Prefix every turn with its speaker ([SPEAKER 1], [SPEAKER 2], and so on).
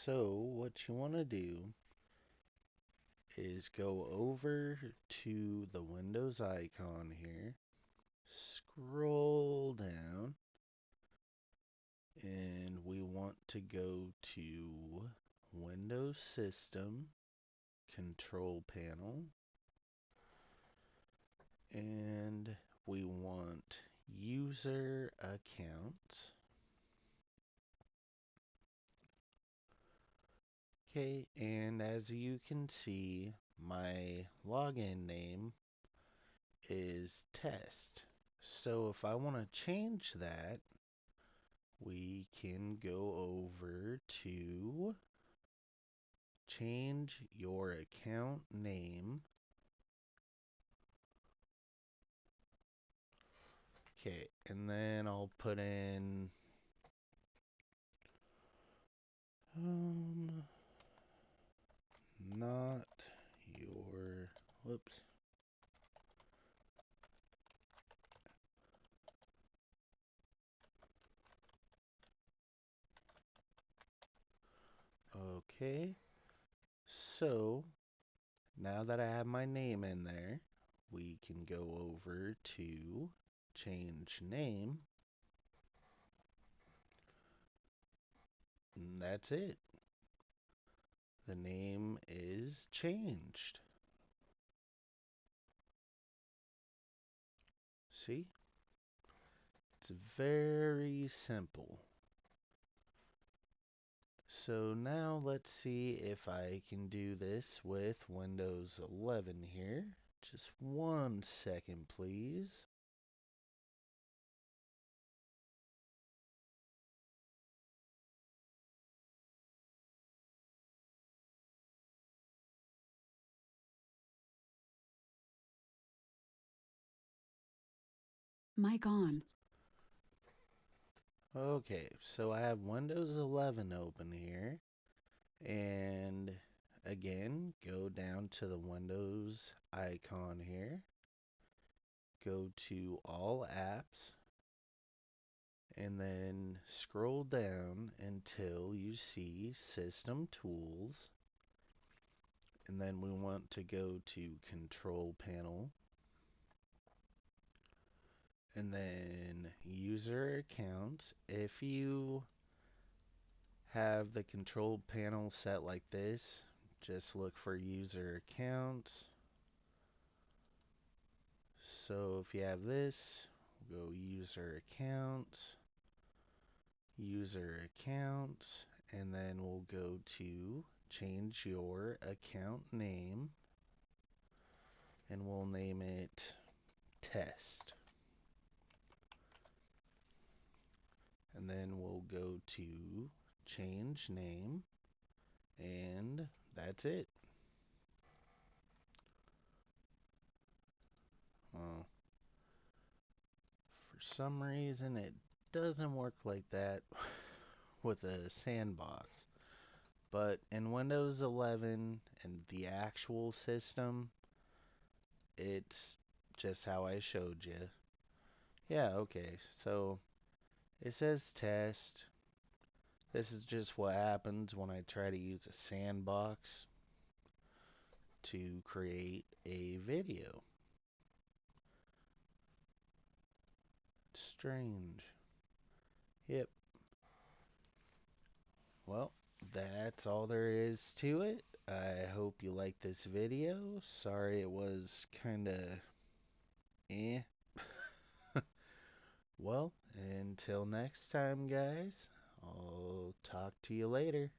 [SPEAKER 1] So, what you want to do is go over to the Windows icon here, scroll down, and we want to go to Windows System, Control Panel, and we want User Account. Okay, and as you can see, my login name is test. So if I want to change that, we can go over to change your account name. Okay, and then I'll put in um not your whoops. Okay. So now that I have my name in there, we can go over to change name, and that's it. The name is changed. See? It's very simple. So now let's see if I can do this with Windows 11 here. Just 1 second, please.
[SPEAKER 2] Mic on.
[SPEAKER 1] Okay, so I have Windows 11 open here. And again, go down to the Windows icon here. Go to All Apps. And then scroll down until you see System Tools. And then we want to go to Control Panel. And then User Accounts. If you have the Control Panel set like this, just look for User Accounts. So if you have this, we'll go user account, and then we'll go to change your account name, and we'll name it test. And then we'll go to change name, and that's it. Well, for some reason it doesn't work like that with a sandbox. But in Windows 11 and the actual system, it's just how I showed you. Yeah, okay. So it says test. This is just what happens when I try to use a sandbox to create a video. Strange. Yep. Well, that's all there is to it. I hope you liked this video. Sorry it was kinda eh. Well, until next time, guys, I'll talk to you later.